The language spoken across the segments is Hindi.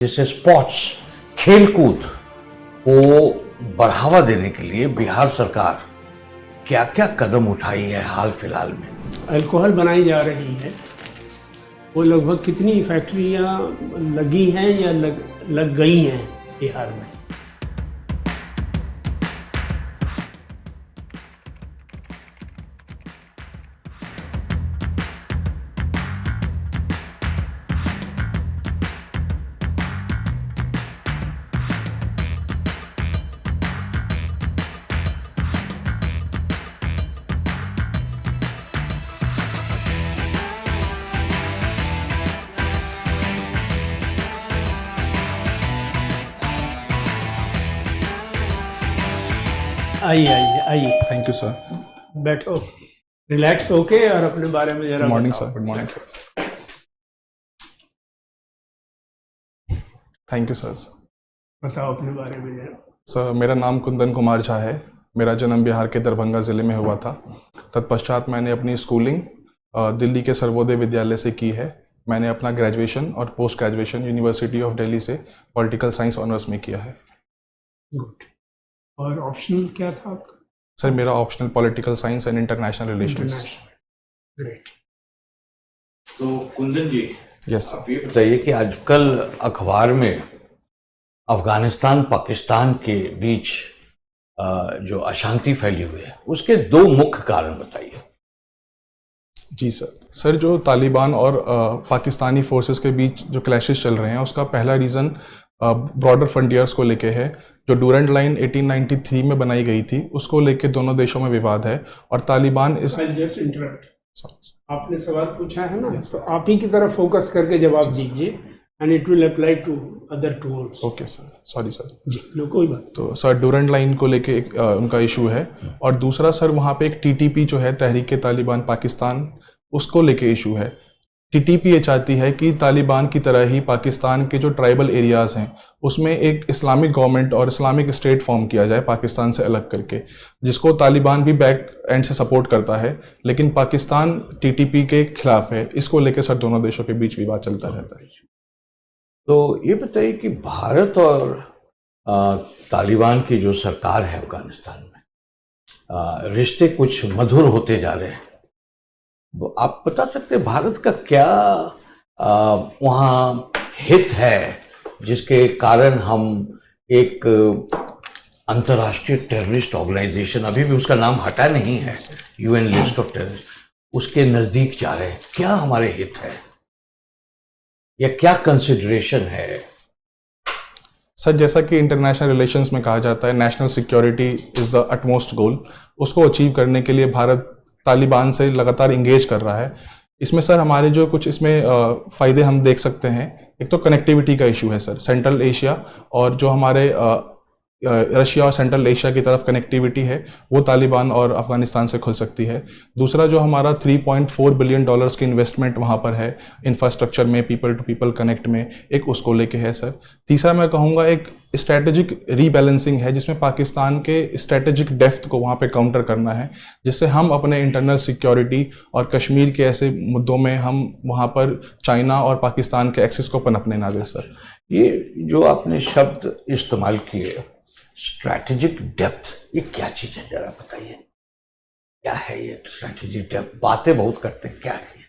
जैसे स्पोर्ट्स, खेलकूद को बढ़ावा देने के लिए बिहार सरकार क्या क्या कदम उठाई है हाल फिलहाल में? अल्कोहल बनाई जा रही है, वो लगभग कितनी फैक्ट्रियां लगी हैं या लग गई हैं बिहार में? आइए आइए आइए, थैंक यू सर। बैठो, रिलैक्स होके और अपने बारे में जरा मॉर्निंग बताओ। Sir, good morning sir. Thank you sir. बताओ अपने बारे में जरा। सर, मेरा नाम कुंदन कुमार झा है। मेरा जन्म बिहार के दरभंगा ज़िले में हुआ था। तत्पश्चात मैंने अपनी स्कूलिंग दिल्ली के सर्वोदय विद्यालय से की है। मैंने अपना ग्रेजुएशन और post graduation university of Delhi से पॉलिटिकल साइंस ऑनर्स में किया है। गुड। और ऑप्शनल क्या था आपका? सर, मेरा optional political science and international relations. Great. तो कुंदन जी, यस सर। आप ये बताइए कि आजकल अखबार में अफगानिस्तान पाकिस्तान के बीच जो अशांति फैली हुई है, उसके दो मुख्य कारण बताइए। जी सर, जो तालिबान और पाकिस्तानी फोर्सेस के बीच जो क्लैशेस चल रहे हैं, उसका पहला रीज़न ब्रॉडर फ्रंटियर्स को लेके है। जो डूरेंट लाइन 1893 में बनाई गई थी, उसको लेके दोनों देशों में विवाद है। और तालिबान इस जस्ट इंटरप्ट, आपने सवाल पूछा है ना, yes, तो आप ही की तरफ फोकस करके जवाब दीजिए, and it will apply to other two also. Okay sir, sorry sir ji, लो कोई बात। तो सर, डूरेंट लाइन को लेके एक उनका इशू है। और दूसरा सर, वहाँ पे एक टीटीपी जो है, तहरीक तालिबान पाकिस्तान, उसको लेके इशू है। टीटीपी ये चाहती है कि तालिबान की तरह ही पाकिस्तान के जो ट्राइबल एरियाज़ हैं, उसमें एक इस्लामिक गवर्नमेंट और इस्लामिक स्टेट फॉर्म किया जाए पाकिस्तान से अलग करके, जिसको तालिबान भी बैक एंड से सपोर्ट करता है, लेकिन पाकिस्तान टीटीपी के खिलाफ है। इसको लेके सर दोनों देशों के बीच विवाद चलता रहता है। तो ये बताइए कि भारत और तालिबान की जो सरकार है अफगानिस्तान में, रिश्ते कुछ मधुर होते जा रहे हैं। आप बता सकते हैं भारत का क्या वहाँ हित है जिसके कारण हम एक अंतर्राष्ट्रीय टेररिस्ट ऑर्गेनाइजेशन, अभी भी उसका नाम हटा नहीं है, यूएन लिस्ट ऑफ टेररिस्ट, उसके नज़दीक जा रहे हैं? क्या हमारे हित है या क्या कंसिडरेशन है? सर, जैसा कि इंटरनेशनल रिलेशंस में कहा जाता है, national security is the utmost goal. उसको अचीव करने के लिए भारत तालिबान से लगातार इंगेज कर रहा है। इसमें सर हमारे जो कुछ इसमें फ़ायदे हम देख सकते हैं। एक तो कनेक्टिविटी का इशू है सर, सेंट्रल एशिया और जो हमारे रशिया और सेंट्रल एशिया की तरफ कनेक्टिविटी है, वो तालिबान और अफगानिस्तान से खुल सकती है। दूसरा, जो हमारा $3.4 बिलियन की इन्वेस्टमेंट वहाँ पर है इंफ्रास्ट्रक्चर में, पीपल टू पीपल कनेक्ट में, एक उसको लेके है सर। तीसरा, मैं कहूँगा एक स्ट्रैटेजिक रीबैलेंसिंग है, जिसमें पाकिस्तान के स्ट्रैटेजिक डेप्थ को वहाँ पे काउंटर करना है, जिससे हम अपने इंटरनल सिक्योरिटी और कश्मीर के ऐसे मुद्दों में हम वहाँ पर चाइना और पाकिस्तान के एक्सेस को पनपने ना दें सर। ये जो आपने शब्द इस्तेमाल किए, स्ट्रैटेजिक डेप्थ, ये क्या चीज़ है, जरा बताइए। क्या है ये स्ट्रैटेजिक डेप्थ? बातें बहुत करते हैं, क्या है ये?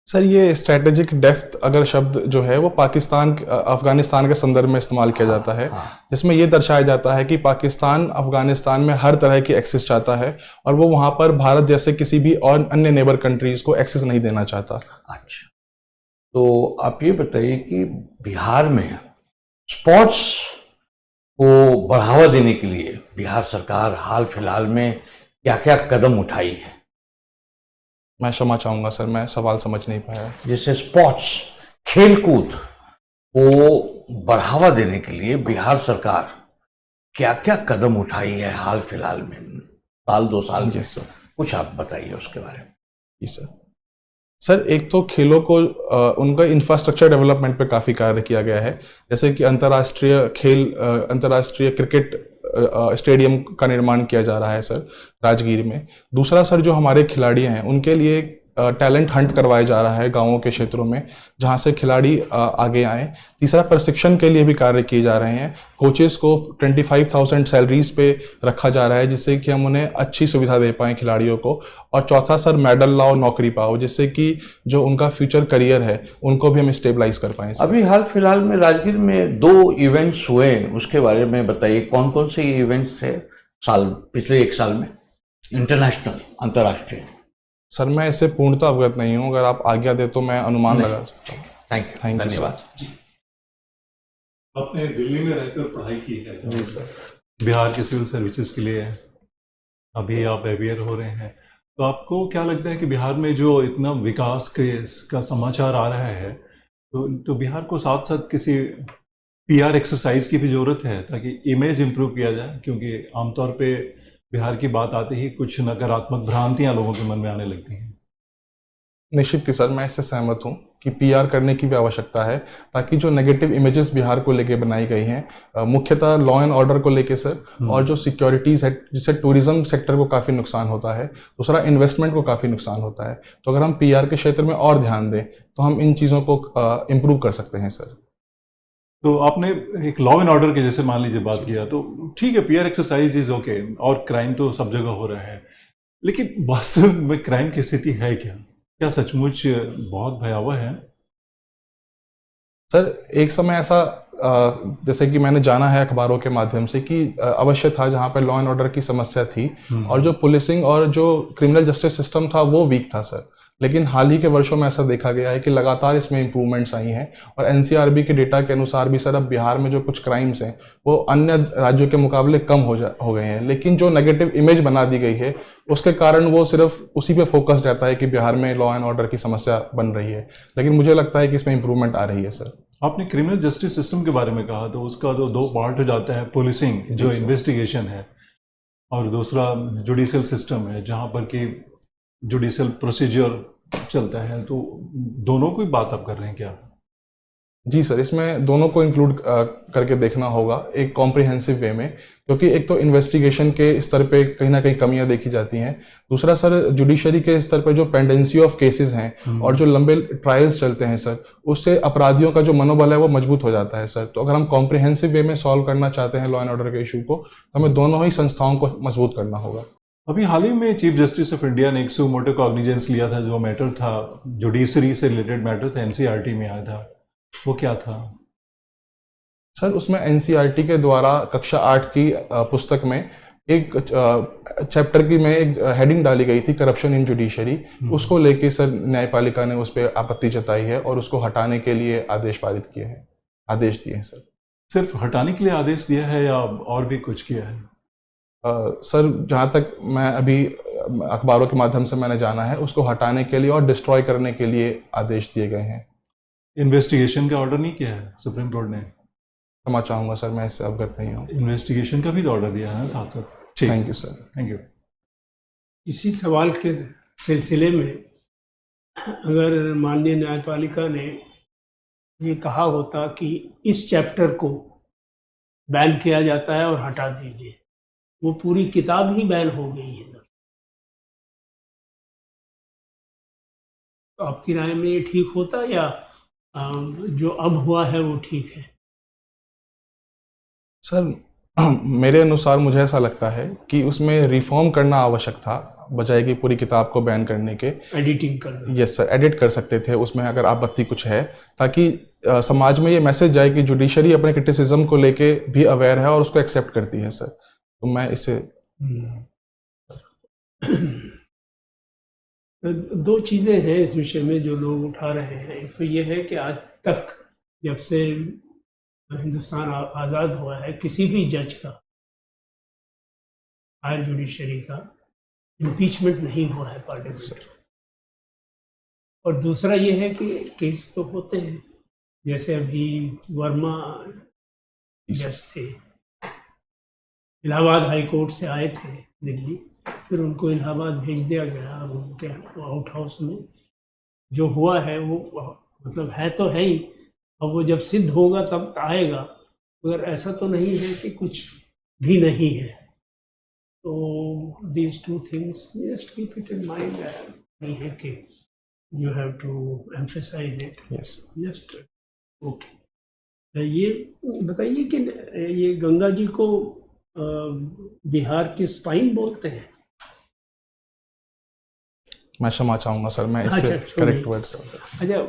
सर, ये स्ट्रैटेजिक डेप्थ अगर शब्द जो है वो अफगानिस्तान के संदर्भ में इस्तेमाल किया जाता है, जिसमें ये दर्शाया जाता है कि पाकिस्तान अफगानिस्तान में हर तरह की एक्सेस चाहता है और वो वहाँ पर भारत जैसे किसी भी और अन्य नेबर कंट्रीज को एक्सेस नहीं देना चाहता। अच्छा, तो आप ये बताइए कि बिहार में स्पोर्ट्स को बढ़ावा देने के लिए बिहार सरकार हाल फिलहाल में क्या क्या कदम उठाई है? मैं क्षमा चाहूँगा सर, मैं सवाल समझ नहीं पाया। जैसे स्पोर्ट्स, खेलकूद को बढ़ावा देने के लिए बिहार सरकार क्या क्या कदम उठाई है हाल फिलहाल में, साल 2 साल में? सर, कुछ आप बताइए उसके बारे में। जी सर, एक तो खेलों को उनका इंफ्रास्ट्रक्चर डेवलपमेंट पे काफ़ी कार्य किया गया है। जैसे कि अंतर्राष्ट्रीय क्रिकेट स्टेडियम का निर्माण किया जा रहा है सर राजगीर में। दूसरा सर, जो हमारे खिलाड़ी हैं उनके लिए टैलेंट हंट करवाया जा रहा है गांवों के क्षेत्रों में, जहां से खिलाड़ी आगे आए। तीसरा, प्रशिक्षण के लिए भी कार्य किए जा रहे हैं। कोचेस को 25,000 सैलरीज पे रखा जा रहा है, जिससे कि हम उन्हें अच्छी सुविधा दे पाएँ खिलाड़ियों को। और चौथा सर, मेडल लाओ, नौकरी पाओ, जिससे कि जो उनका फ्यूचर करियर है उनको भी हम स्टेबलाइज कर पाएँ। अभी हाल फिलहाल में राजगीर में 2 इवेंट्स हुए, उसके बारे में बताइए। कौन कौन से ये इवेंट्स थे पिछले 1 साल में, इंटरनेशनल, अंतर्राष्ट्रीय? सर मैं इससे पूर्णतः अवगत नहीं हूँ, अगर आप आज्ञा दे तो मैं अनुमान लगा सकता हूँ। थैंक यू, धन्यवाद। आपने दिल्ली में रहकर पढ़ाई की है जी सर। बिहार के सिविल सर्विसेज के लिए, अभी आप अवेयर हो रहे हैं, तो आपको क्या लगता है कि बिहार में जो इतना विकास का समाचार आ रहा है, तो बिहार को साथ साथ किसी पीआर एक्सरसाइज की भी ज़रूरत है ताकि इमेज इम्प्रूव किया जाए? क्योंकि आमतौर पे बिहार की बात आते ही कुछ नकारात्मक भ्रांतियां लोगों के मन में आने लगती हैं। निश्चित ही सर, मैं इससे सहमत हूँ कि पीआर करने की भी आवश्यकता है, ताकि जो नेगेटिव इमेजेस बिहार को लेके बनाई गई हैं, मुख्यतः लॉ एंड ऑर्डर को लेके सर, और जो सिक्योरिटीज़ है, जिससे टूरिज्म सेक्टर को काफ़ी नुकसान होता है, दूसरा इन्वेस्टमेंट को काफ़ी नुकसान होता है। तो अगर हम पीआर के क्षेत्र में और ध्यान दें तो हम इन चीज़ों को इम्प्रूव कर सकते हैं सर। तो आपने एक लॉ एंड ऑर्डर के जैसे मान लीजिए बात किया, तो ठीक है, पीआर एक्सरसाइज इज ओके, और क्राइम तो सब जगह हो रहा है, लेकिन वास्तव में क्राइम की स्थिति है क्या सचमुच बहुत भयावह है? सर एक समय ऐसा जैसे कि मैंने जाना है अखबारों के माध्यम से कि अवश्य था जहाँ पर लॉ एंड ऑर्डर की समस्या थी, और जो पुलिसिंग और जो क्रिमिनल जस्टिस सिस्टम था वो वीक था सर। लेकिन हाल ही के वर्षों में ऐसा देखा गया है कि लगातार इसमें इम्प्रूवमेंट्स आई हैं, और एनसीआरबी के डेटा के अनुसार भी सर अब बिहार में जो कुछ क्राइम्स हैं वो अन्य राज्यों के मुकाबले कम हो गए हैं। लेकिन जो नेगेटिव इमेज बना दी गई है उसके कारण वो सिर्फ उसी पे फोकस्ड रहता है कि बिहार में लॉ एंड ऑर्डर की समस्या बन रही है, लेकिन मुझे लगता है कि इसमें इम्प्रूवमेंट आ रही है सर। आपने क्रिमिनल जस्टिस सिस्टम के बारे में कहा, तो उसका तो 2 पार्ट हो जाता है, पुलिसिंग जो इन्वेस्टिगेशन है, और दूसरा जुडिशियल सिस्टम है जहाँ पर कि जुडिशियल प्रोसीजर चलता है। तो दोनों की बात आप कर रहे हैं क्या? जी सर, इसमें दोनों को इंक्लूड करके देखना होगा एक कॉम्प्रिहेंसिव वे में, क्योंकि एक तो इन्वेस्टिगेशन के स्तर पे कहीं ना कहीं कमियां देखी जाती हैं, दूसरा सर जुडिशरी के स्तर पे जो पेंडेंसी ऑफ केसेस हैं और जो लंबे ट्रायल्स चलते हैं सर, उससे अपराधियों का जो मनोबल है वो मजबूत हो जाता है सर। तो अगर हम कॉम्प्रिहेंसिव वे में सॉल्व करना चाहते हैं लॉ एंड ऑर्डर के इशू को, तो हमें दोनों ही संस्थाओं को मजबूत करना होगा। अभी हाल ही में चीफ जस्टिस ऑफ इंडिया ने एक सू मोटो कॉग्निजेंस लिया था, जो मैटर था जुडिशरी से रिलेटेड मैटर था, एनसीईआरटी में आया था, वो क्या था? सर उसमें एनसीईआरटी के द्वारा कक्षा 8 की पुस्तक में एक चैप्टर की में एक हेडिंग डाली गई थी, करप्शन इन जुडिशरी। उसको लेके सर न्यायपालिका ने उस पर आपत्ति जताई है और उसको हटाने के लिए आदेश पारित किए हैं, आदेश दिए हैं सर। सिर्फ हटाने के लिए आदेश दिया है या और भी कुछ किया है? सर जहाँ तक मैं अभी अखबारों के माध्यम से मैंने जाना है, उसको हटाने के लिए और डिस्ट्रॉय करने के लिए आदेश दिए गए हैं। इन्वेस्टिगेशन का ऑर्डर नहीं किया है सुप्रीम कोर्ट ने? क्षमा चाहूँगा सर, मैं इससे अवगत नहीं हूँ। इन्वेस्टिगेशन का भी तो ऑर्डर दिया है ना साथ साथ। ठीक, thank you sir. Thank you. इसी सवाल के सिलसिले में अगर माननीय न्यायपालिका ने ये कहा होता कि इस चैप्टर को बैन किया जाता है और हटा दीजिए, वो पूरी किताब ही बैन हो गई है। तो आपकी राय में ये ठीक होता या जो अब हुआ है वो ठीक है? सर मेरे अनुसार मुझे ऐसा लगता है कि उसमें रिफॉर्म करना आवश्यक था, बजाय कि पूरी किताब को बैन करने के। एडिटिंग करना। यस सर, एडिट कर सकते थे उसमें अगर आपत्ति कुछ है, ताकि समाज में ये मैसेज जाए कि जुडिशरी अपने क्रिटिसिज्म को लेके भी अवेयर है और उसको एक्सेप्ट करती है सर। तो मैं इसे दो चीज़ें हैं इस विषय में जो लोग उठा रहे हैं। एक तो ये है कि आज तक जब से हिंदुस्तान आज़ाद हुआ है, किसी भी जज का, हायर जुडिशरी का, इम्पीचमेंट नहीं हुआ है पार्लियामेंट। और दूसरा ये है कि केस तो होते हैं, जैसे अभी वर्मा जज थे, इलाहाबाद हाई कोर्ट से आए थे दिल्ली, फिर उनको इलाहाबाद भेज दिया गया। अब उनके आउट हाउस में जो हुआ है वो मतलब है तो है ही, अब वो जब सिद्ध होगा तब आएगा, मगर ऐसा तो नहीं है कि कुछ भी नहीं है। तो these two things just keep it in mind, नहीं है कि you have to emphasize it. Yes. Just okay. ये बताइए कि ये गंगा जी को बिहार के स्पाइन बोलते हैं? मैं क्षमा चाहूंगा सर, मैं इससे अच्छा, छोड़िए। Correct word sir. अच्छा,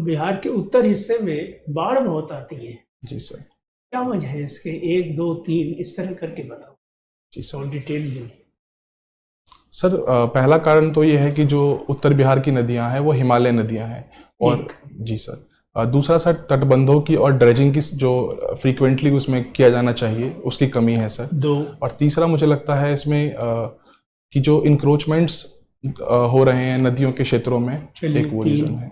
बिहार के उत्तर हिस्से में बाढ़ बहुत आती है, जी सर। क्या वजह है इसके? 1 2 3 इस तरह करके बताओ जी सर। और डिटेल जी। सर पहला कारण तो ये है कि जो उत्तर बिहार की नदियां हैं वो हिमालय नदियां हैं, और एक। जी सर। दूसरा सर, तटबंधों की और ड्रेजिंग की जो फ्रीक्वेंटली उसमें किया जाना चाहिए उसकी कमी है सर। 2 और तीसरा मुझे लगता है इसमें कि जो इंक्रोचमेंट्स हो रहे हैं नदियों के क्षेत्रों में, चलिए, एक वो 3। रीजन है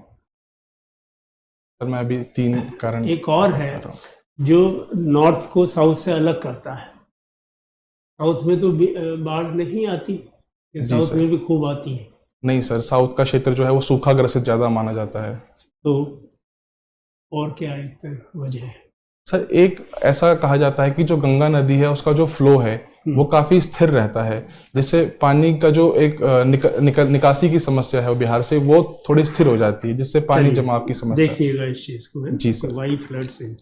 सर। मैं अभी 3 कारण एक और है बता रहा हूँ। जो नॉर्थ को साउथ से अलग करता है। साउथ में तो बाढ़ नहीं आती, या जी साउथ सर। में भी खूब आती है? नहीं सर, साउथ का क्षेत्र जो है वो सूखा ग्रसित ज़्यादा माना जाता है। तो और क्या एक वजह है? सर एक ऐसा कहा जाता है कि जो गंगा नदी है उसका जो फ्लो है वो काफ़ी स्थिर रहता है, जिससे पानी का जो एक निकासी की समस्या है वो बिहार से वो थोड़ी स्थिर हो जाती है, जिससे पानी चलिए, जमाव की समस्या। देखिएगा इस चीज़ को, है? जी सर। वाई फ्लड से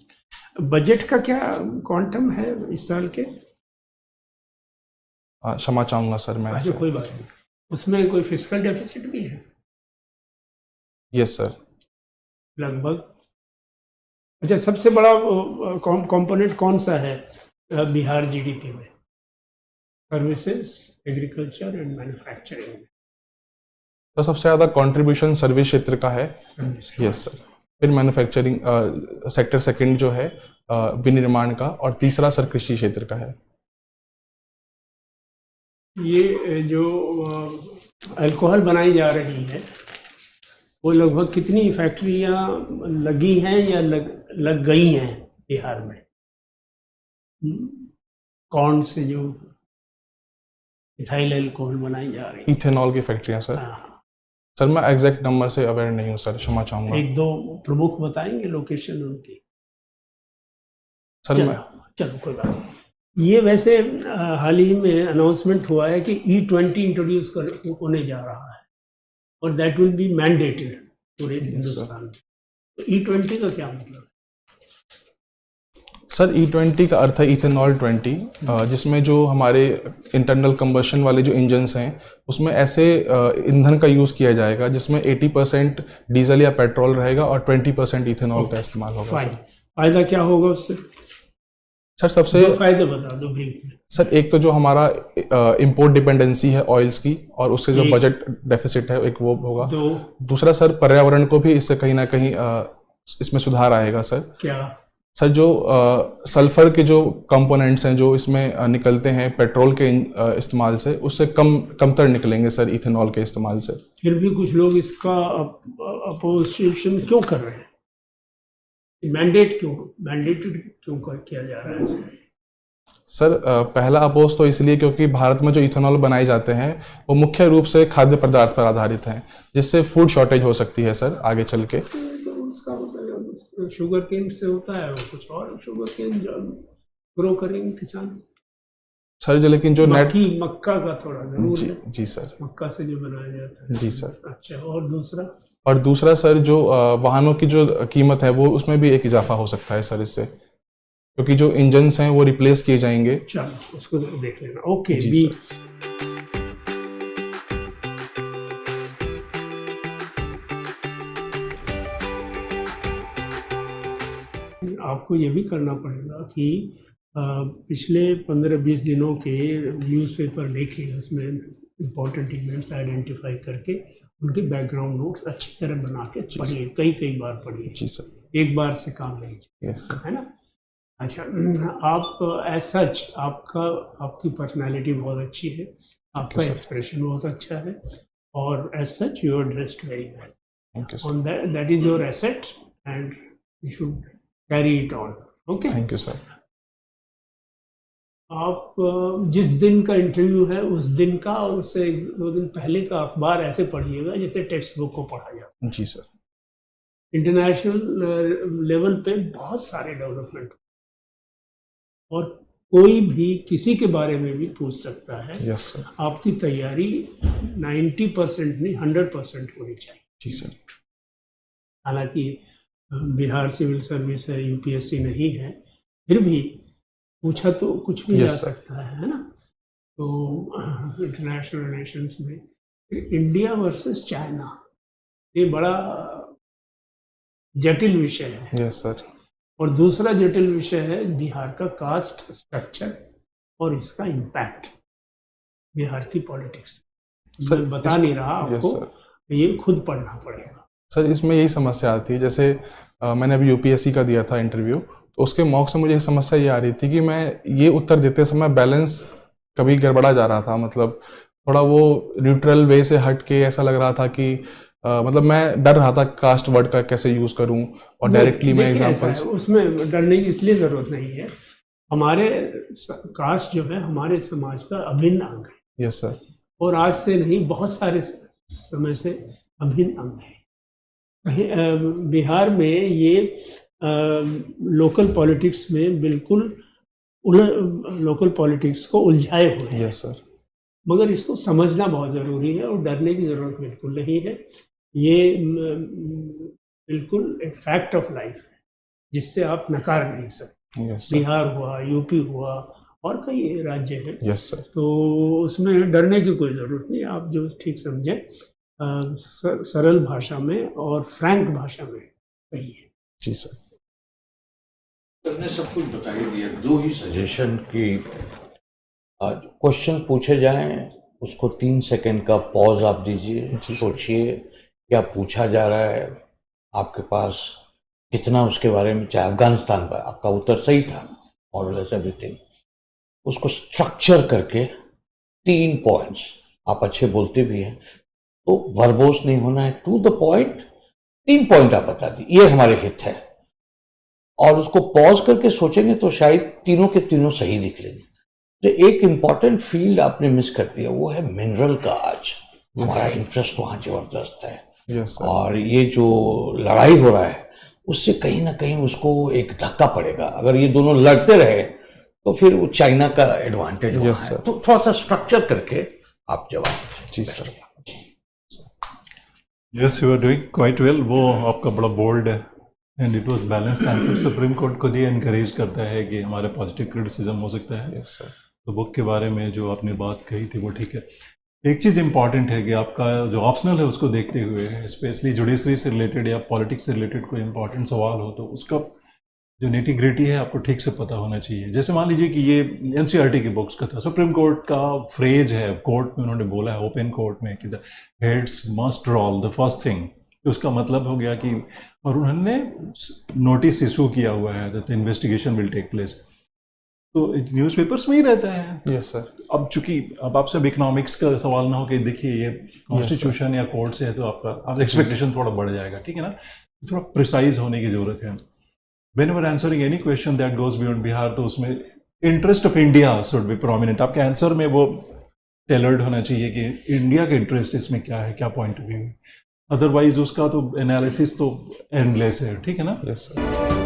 बजट का क्या क्वांटम है इस साल के? क्षमा चाहूंगा सर मैं अच्छा, कोई बात नहीं। उसमें कोई फिस्कल डेफिसिट भी है यस सर। लगभग? अच्छा, सबसे बड़ा कंपोनेंट कौन सा है बिहार जीडीपी में? Services, agriculture and manufacturing? तो सबसे ज़्यादा कंट्रीब्यूशन सर्विस क्षेत्र का है। Yes sir. फिर मैन्युफैक्चरिंग सेक्टर सेकंड जो है विनिर्माण का, और तीसरा सर कृषि क्षेत्र का है। ये जो अल्कोहल बनाई जा रही है वो लगभग कितनी फैक्ट्रियां लगी हैं या लग गई हैं बिहार में? कौन से जो इथाइल अल्कोहल बनाई जा रही है? इथेनॉल की फैक्ट्रियां सर। हाँ, सर मैं एग्जैक्ट नंबर से अवेयर नहीं हूँ सर, क्षमा चाहूंगा। 1-2 प्रमुख बताएंगे लोकेशन उनकी? सर मैं चलो कोई बात नहीं। ये वैसे हाल ही में अनाउंसमेंट हुआ है कि E20 इंट्रोड्यूस होने जा रहा है, और दैट विल बी मैंडेटेड पूरे हिंदुस्तान में। तो E20 का क्या मतलब है? सर E20 का अर्थ है इथेनॉल 20, जिसमें जो हमारे इंटरनल कंबशन वाले जो इंजन्स हैं उसमें ऐसे ईंधन का यूज़ किया जाएगा जिसमें 80% डीजल या पेट्रोल रहेगा और 20% इथेनॉल का इस्तेमाल होगा। फाइन। फायदा क्या होगा उससे? सर सबसे 2 फायदे बता दो ब्रीफ में। सर एक तो जो हमारा इंपोर्ट डिपेंडेंसी है ऑयल्स की, और उससे जो एक। बजट डेफिसिट है एक वो होगा। 2 दूसरा सर पर्यावरण को भी इससे कहीं ना कहीं इसमें सुधार आएगा सर। क्या? सर जो सल्फर के जो कंपोनेंट्स हैं जो इसमें निकलते हैं पेट्रोल के इस्तेमाल से, उससे कमतर निकलेंगे सर इथेनॉल के इस्तेमाल से। फिर भी कुछ लोग इसका अपोजिशन क्यों कर रहे हैं? मैंडेटेड क्यों किया जा रहा है? सर पहला अपोज तो इसलिए क्योंकि भारत में जो इथेनॉल बनाए जाते हैं वो मुख्य रूप से खाद्य पदार्थ पर आधारित हैं, जिससे फूड शॉर्टेज हो सकती है सर आगे चल के। तो उसका मतलब शुगर केन से होता है, वो कुछ और शुगर केन ग्रो करेंगे किसान सर जो लेकिन जो नेट मक्का का थोड़ा जरूर जी, है, जी सर। मक्का से जो बनाया जाता है। जी सर। अच्छा, और दूसरा सर जो वाहनों की जो कीमत है वो उसमें भी एक इजाफा हो सकता है सर इससे, क्योंकि जो इंजन्स हैं वो रिप्लेस किए जाएंगे। चलो उसको देख लेना। ओके जी बी। सर। आपको ये भी करना पड़ेगा कि पिछले 15-20 दिनों के न्यूज़पेपर लेके उसमें इम्पोर्टेंट इवेंट्स आइडेंटिफाई करके उनके बैकग्राउंड नोट्स अच्छी तरह बना के पढ़िए, कई बार पढ़िए। जी सर। एक बार से काम नहीं चलेगा, यस सर। है ना? अच्छा, आप एज सच आपकी पर्सनालिटी बहुत अच्छी है, आपका एक्सप्रेशन बहुत अच्छा है, और as such you are dressed very well. Thank you sir. On that is your asset and you should carry it on. Okay, thank you sir. आप जिस दिन का इंटरव्यू है उस दिन का और उससे 2 दिन पहले का अखबार ऐसे पढ़िएगा जैसे टेक्स्ट बुक को पढ़ा जाता है। जी सर। इंटरनेशनल लेवल पे बहुत सारे डेवलपमेंट, और कोई भी किसी के बारे में भी पूछ सकता है। Yes sir. आपकी तैयारी 90% नहीं 100% होनी चाहिए। जी सर। हालांकि बिहार सिविल सर्विस है, यूपीएससी नहीं है, फिर भी पूछा तो कुछ भी Yes, जा sir. सकता है ना। तो इंटरनेशनल रिलेशंस में इंडिया वर्सेस चाइना ये बड़ा जटिल विषय है। Yes sir. और दूसरा जटिल विषय है बिहार का कास्ट स्ट्रक्चर और इसका इम्पैक्ट बिहार की पॉलिटिक्स। सर, मैं बता नहीं रहा यस आपको, सर। ये खुद पढ़ना पड़ेगा। सर इसमें यही समस्या आती है, जैसे मैंने अभी यूपीएससी का दिया था इंटरव्यू, तो उसके मॉक से मुझे समस्या ये आ रही थी कि मैं ये उत्तर देते समय बैलेंस कभी गड़बड़ा जा रहा था, मतलब थोड़ा वो न्यूट्रल वे से हट के ऐसा लग रहा था कि मतलब मैं डर रहा था कास्ट वर्ड का कैसे यूज़ करूं और डायरेक्टली मैं देखिए, ऐसा एग्जांपल्स। है, उसमें डरने की इसलिए ज़रूरत नहीं है। हमारे कास्ट जो है हमारे समाज का अभिन्न अंग है। Yes sir. और आज से नहीं, बहुत सारे समय से अभिन्न अंग है। कहीं बिहार में ये लोकल पॉलिटिक्स में बिल्कुल लोकल पॉलिटिक्स को उलझाए हुए हैं। Yes sir. मगर इसको समझना बहुत ज़रूरी है और डरने की ज़रूरत बिल्कुल नहीं है। ये बिल्कुल एक फैक्ट ऑफ लाइफ है जिससे आप नकार नहीं सकते। Yes sir. बिहार हुआ, यूपी हुआ और कई राज्य हैं, यस सर। तो उसमें डरने की कोई ज़रूरत नहीं। आप जो ठीक समझें सरल भाषा में और फ्रैंक भाषा में कहिए। जी सर। सबने सब कुछ बता ही दिया। दो ही सजेशन कि क्वेश्चन पूछे जाएं, उसको 3 सेकंड का पॉज आप दीजिए, सोचिए क्या पूछा जा रहा है, आपके पास कितना उसके बारे में, चाहे अफगानिस्तान पर आपका उत्तर सही था और एवरीथिंग, उसको स्ट्रक्चर करके 3 पॉइंट्स, आप अच्छे बोलते भी हैं तो वर्बोस नहीं होना है, टू द पॉइंट 3 पॉइंट आप बता दी, ये हमारे हित है। और उसको पॉज करके सोचेंगे तो शायद तीनों के तीनों सही निकलेंगे। तो एक इम्पॉर्टेंट फील्ड आपने मिस कर दिया, वो है मिनरल का। आज हमारा इंटरेस्ट वहाँ जबरदस्त है। Yes sir. और ये जो लड़ाई हो रहा है उससे कहीं ना कहीं उसको एक धक्का पड़ेगा। अगर ये दोनों लड़ते रहे तो फिर वो चाइना का एडवांटेज वहाँ है। तो थोड़ा सा स्ट्रक्चर करके आप जवाब दीजिए। जी sir. Yes, you are doing quite well. वो आपका बड़ा बोल्ड है and it was balanced answer. Supreme Court खुद ही एनकरेज करता है कि हमारे पॉजिटिव क्रिटिसिज्म हो सकता है। Yes sir. तो बुक के बारे में जो आपने बात कही थी वो ठीक है। एक चीज़ इंपॉर्टेंट है कि आपका जो ऑप्शनल है उसको देखते हुए, स्पेशली जुडिशरी से रिलेटेड या पॉलिटिक्स से रिलेटेड कोई इंपॉर्टेंट सवाल हो तो उसका जो नेटिग्रिटी है आपको ठीक से पता होना चाहिए। जैसे मान लीजिए कि ये एनसीईआरटी की बुक्स का था, सुप्रीम कोर्ट का फ्रेज है, कोर्ट में उन्होंने बोला है ओपन कोर्ट में कि the heads must roll the first thing. तो उसका मतलब हो गया कि, और उन्होंने नोटिस इशू किया हुआ है that investigation will take place. तो न्यूज़पेपर्स में ही रहता है। Yes sir. अब चूंकि अब आपसे अब इकोनॉमिक्स का सवाल ना हो कि देखिए ये कॉन्स्टिट्यूशन या कोर्ट से है तो आपका एक्सपेक्टेशन थोड़ा बढ़ जाएगा, ठीक है ना। थोड़ा प्रिसाइज होने की जरूरत है। Whenever answering any question that goes beyond Bihar, तो उसमें interest of India should be prominent. आपके आंसर में वो टेलर्ड होना चाहिए कि इंडिया के इंटरेस्ट इसमें क्या है, क्या पॉइंट ऑफ व्यू है। अदरवाइज उसका तो एनालिसिस तो एंडलेस है, ठीक है ना। Yes sir.